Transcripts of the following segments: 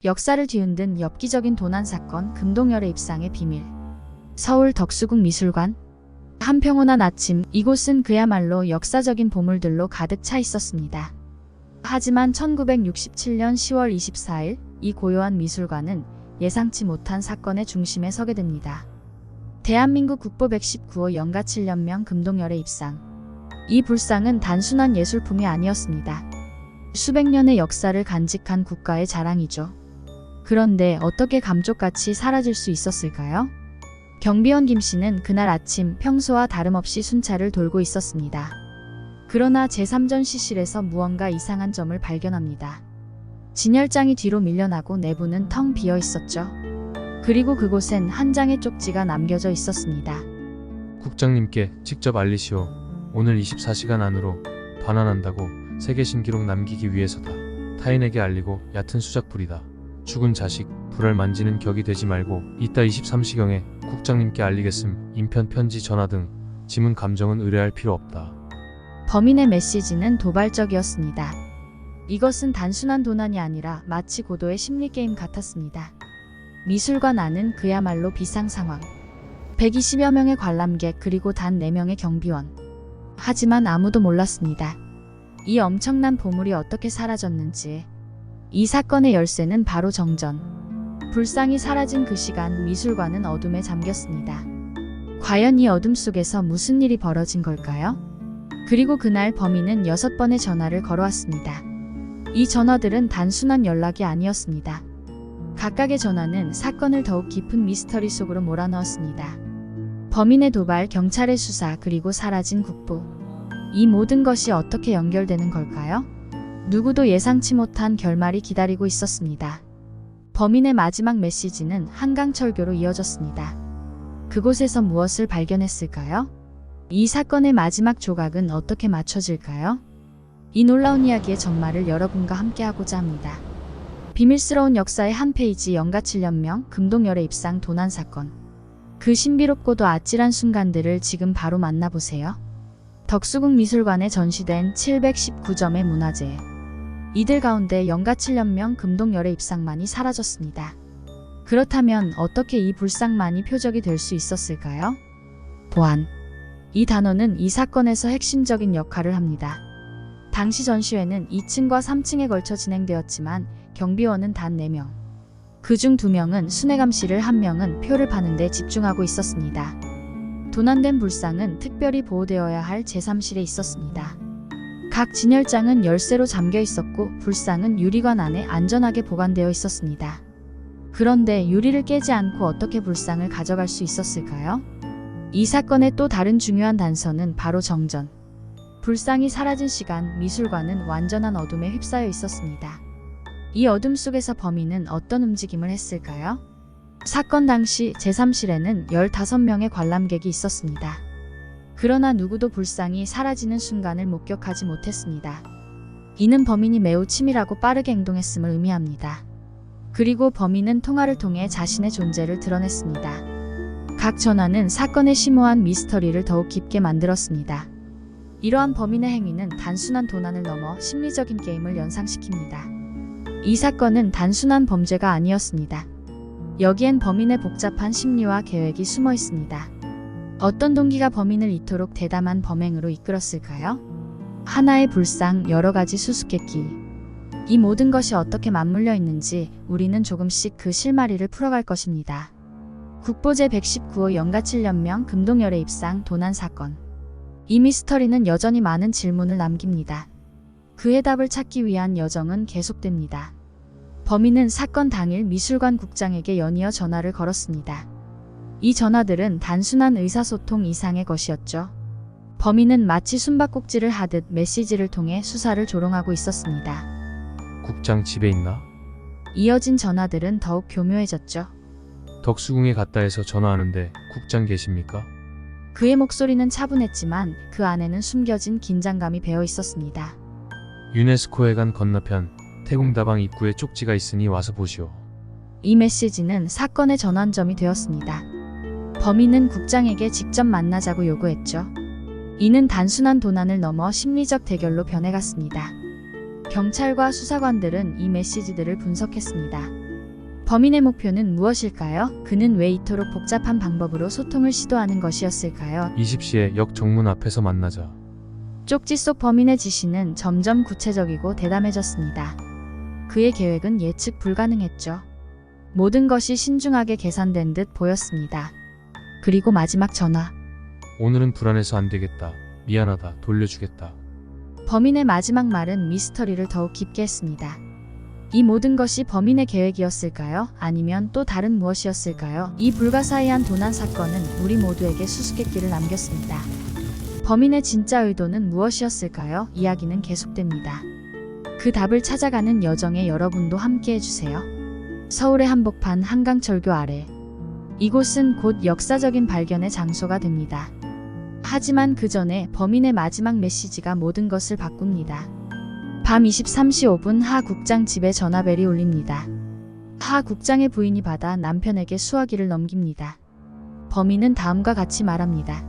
역사를 뒤흔든 엽기적인 도난 사건 금동열의 입상의 비밀. 서울 덕수궁 미술관. 한 평온한 아침, 이곳은 그야말로 역사적인 보물들로 가득 차 있었습니다. 하지만 1967년 10월 24일 이 고요한 미술관은 예상치 못한 사건의 중심에 서게 됩니다. 대한민국 국보 119호 영가칠련명 금동열의 입상. 이 불상은 단순한 예술품이 아니었습니다. 수백 년의 역사를 간직한 국가의 자랑이죠. 그런데 어떻게 감쪽같이 사라질 수 있었을까요? 경비원 김씨는 그날 아침 평소와 다름없이 순찰을 돌고 있었습니다. 그러나 제3전시실에서 무언가 이상한 점을 발견합니다. 진열장이 뒤로 밀려나고 내부는 텅 비어 있었죠. 그리고 그곳엔 한 장의 쪽지가 남겨져 있었습니다. 국장님께 직접 알리시오. 오늘 24시간 안으로 반환한다고 세계 신기록 남기기 위해서다. 타인에게 알리고 얕은 수작불이다. 죽은 자식 불알 만지는 격이 되지 말고 이따 23시경에 국장님께 알리겠음. 인편, 편지, 전화 등 지문 감정은 의뢰할 필요 없다. 범인의 메시지는 도발적이었습니다. 이것은 단순한 도난이 아니라 마치 고도의 심리게임 같았습니다. 미술관 안은 그야말로 비상 상황. 120여 명의 관람객 그리고 단 4명의 경비원. 하지만 아무도 몰랐습니다. 이 엄청난 보물이 어떻게 사라졌는지. 이 사건의 열쇠는 바로 정전. 불상이 사라진 그 시간 미술관은 어둠에 잠겼습니다. 과연 이 어둠 속에서 무슨 일이 벌어진 걸까요? 그리고 그날 범인은 6번의 전화를 걸어왔습니다. 이 전화들은 단순한 연락이 아니었습니다. 각각의 전화는 사건을 더욱 깊은 미스터리 속으로 몰아넣었습니다. 범인의 도발, 경찰의 수사, 그리고 사라진 국보. 이 모든 것이 어떻게 연결되는 걸까요? 누구도 예상치 못한 결말이 기다리고 있었습니다. 범인의 마지막 메시지는 한강철교로 이어졌습니다. 그곳에서 무엇을 발견했을까요? 이 사건의 마지막 조각은 어떻게 맞춰질까요? 이 놀라운 이야기의 전말을 여러분과 함께하고자 합니다. 비밀스러운 역사의 한 페이지 영가칠련명 금동열의 입상 도난 사건. 그 신비롭고도 아찔한 순간들을 지금 바로 만나보세요. 덕수궁 미술관에 전시된 719점의 문화재. 이들 가운데 영가칠련명 금동열의 입상만이 사라졌습니다. 그렇다면 어떻게 이 불상만이 표적이 될 수 있었을까요? 보안. 이 단어는 이 사건에서 핵심적인 역할을 합니다. 당시 전시회는 2층과 3층에 걸쳐 진행되었지만 경비원은 단 4명. 그중 2명은 순회감시를, 1명은 표를 파는 데 집중하고 있었습니다. 도난된 불상은 특별히 보호되어야 할 제3실에 있었습니다. 각 진열장은 열쇠로 잠겨 있었고 불상은 유리관 안에 안전하게 보관되어 있었습니다. 그런데 유리를 깨지 않고 어떻게 불상을 가져갈 수 있었을까요? 이 사건의 또 다른 중요한 단서는 바로 정전. 불상이 사라진 시간 미술관은 완전한 어둠에 휩싸여 있었습니다. 이 어둠 속에서 범인은 어떤 움직임을 했을까요? 사건 당시 제3실에는 15명의 관람객이 있었습니다. 그러나 누구도 불상이 사라지는 순간을 목격하지 못했습니다. 이는 범인이 매우 치밀하고 빠르게 행동했음을 의미합니다. 그리고 범인은 통화를 통해 자신의 존재를 드러냈습니다. 각 전화는 사건의 심오한 미스터리를 더욱 깊게 만들었습니다. 이러한 범인의 행위는 단순한 도난을 넘어 심리적인 게임을 연상시킵니다. 이 사건은 단순한 범죄가 아니었습니다. 여기엔 범인의 복잡한 심리와 계획이 숨어 있습니다. 어떤 동기가 범인을 이토록 대담한 범행으로 이끌었을까요? 하나의 불상, 여러 가지 수수께끼. 이 모든 것이 어떻게 맞물려 있는지 우리는 조금씩 그 실마리를 풀어갈 것입니다. 국보 제119호 영가칠련명 금동열의 입상 도난 사건. 이 미스터리는 여전히 많은 질문을 남깁니다. 그 해답을 찾기 위한 여정은 계속됩니다. 범인은 사건 당일 미술관 국장에게 연이어 전화를 걸었습니다. 이 전화들은 단순한 의사소통 이상의 것이었죠. 범인은 마치 숨바꼭질을 하듯 메시지를 통해 수사를 조롱하고 있었습니다. 국장 집에 있나? 이어진 전화들은 더욱 교묘해졌죠. 덕수궁에 갔다 해서 전화하는데 국장 계십니까? 그의 목소리는 차분했지만 그 안에는 숨겨진 긴장감이 배어 있었습니다. 유네스코 회관 건너편 태궁다방 입구에 쪽지가 있으니 와서 보시오. 이 메시지는 사건의 전환점이 되었습니다. 범인은 국장에게 직접 만나자고 요구했죠. 이는 단순한 도난을 넘어 심리적 대결로 변해갔습니다. 경찰과 수사관들은 이 메시지들을 분석했습니다. 범인의 목표는 무엇일까요? 그는 왜 이토록 복잡한 방법으로 소통을 시도하는 것이었을까요? 20시에 역 정문 앞에서 만나자. 쪽지 속 범인의 지시는 점점 구체적이고 대담해졌습니다. 그의 계획은 예측 불가능했죠. 모든 것이 신중하게 계산된 듯 보였습니다. 그리고 마지막 전화. 오늘은 불안해서 안 되겠다. 미안하다. 돌려주겠다. 범인의 마지막 말은 미스터리를 더욱 깊게 했습니다. 이 모든 것이 범인의 계획이었을까요? 아니면 또 다른 무엇이었을까요? 이 불가사의한 도난 사건은 우리 모두에게 수수께끼를 남겼습니다. 범인의 진짜 의도는 무엇이었을까요? 이야기는 계속됩니다. 그 답을 찾아가는 여정에 여러분도 함께 해주세요. 서울의 한복판 한강철교 아래. 이곳은 곧 역사적인 발견의 장소가 됩니다. 하지만 그 전에 범인의 마지막 메시지가 모든 것을 바꿉니다. 밤 23시 5분 하 국장 집에 전화벨이 울립니다. 하 국장의 부인이 받아 남편에게 수화기를 넘깁니다. 범인은 다음과 같이 말합니다.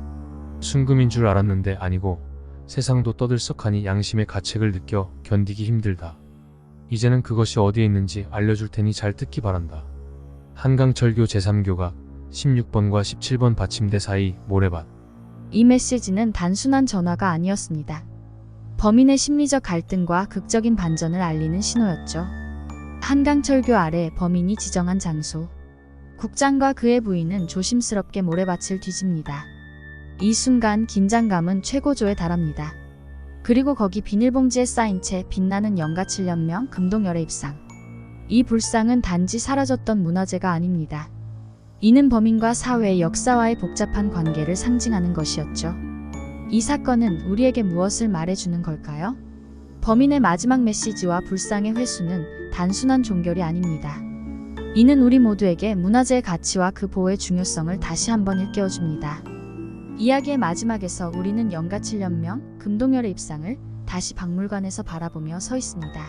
순금인 줄 알았는데 아니고 세상도 떠들썩하니 양심의 가책을 느껴 견디기 힘들다. 이제는 그것이 어디에 있는지 알려줄 테니 잘 듣기 바란다. 한강철교 제3교각 16번과 17번 받침대 사이 모래밭. 이 메시지는 단순한 전화가 아니었습니다. 범인의 심리적 갈등과 극적인 반전을 알리는 신호였죠. 한강철교 아래 범인이 지정한 장소. 국장과 그의 부인은 조심스럽게 모래밭을 뒤집니다. 이 순간 긴장감은 최고조에 달합니다. 그리고 거기 비닐봉지에 쌓인 채 빛나는 영가 7년명 금동열의 입상. 이 불상은 단지 사라졌던 문화재가 아닙니다. 이는 범인과 사회의 역사와의 복잡한 관계를 상징하는 것이었죠. 이 사건은 우리에게 무엇을 말해주는 걸까요? 범인의 마지막 메시지와 불상의 회수는 단순한 종결이 아닙니다. 이는 우리 모두에게 문화재의 가치와 그 보호의 중요성을 다시 한번 일깨워줍니다. 이야기의 마지막에서 우리는 영가 7년명 금동열의 입상을 다시 박물관에서 바라보며 서 있습니다.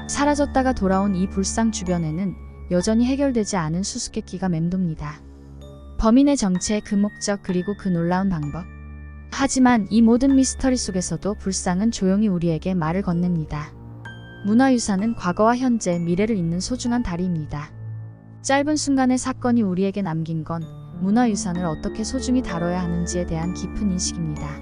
사라졌다가 돌아온 이 불상 주변에는 여전히 해결되지 않은 수수께끼가 맴돕니다. 범인의 정체의 그 목적 그리고 그 놀라운 방법. 하지만 이 모든 미스터리 속에서도 불상은 조용히 우리에게 말을 건넵니다. 문화유산은 과거와 현재, 미래를 잇는 소중한 다리입니다. 짧은 순간의 사건이 우리에게 남긴 건 문화유산을 어떻게 소중히 다뤄야 하는지에 대한 깊은 인식입니다.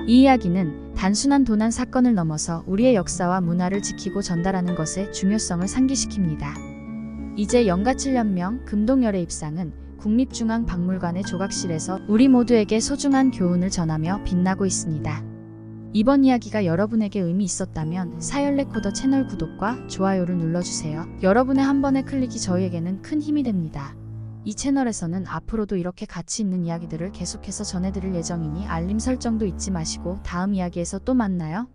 이 이야기는 단순한 도난 사건을 넘어서 우리의 역사와 문화를 지키고 전달하는 것의 중요성을 상기시킵니다. 이제 영가 7년명 금동열의 입상은 국립중앙박물관의 조각실에서 우리 모두에게 소중한 교훈을 전하며 빛나고 있습니다. 이번 이야기가 여러분에게 의미 있었다면 사열레코더 채널 구독과 좋아요를 눌러주세요. 여러분의 한 번의 클릭이 저희에게는 큰 힘이 됩니다. 이 채널에서는 앞으로도 이렇게 가치 있는 이야기들을 계속해서 전해드릴 예정이니 알림 설정도 잊지 마시고 다음 이야기에서 또 만나요.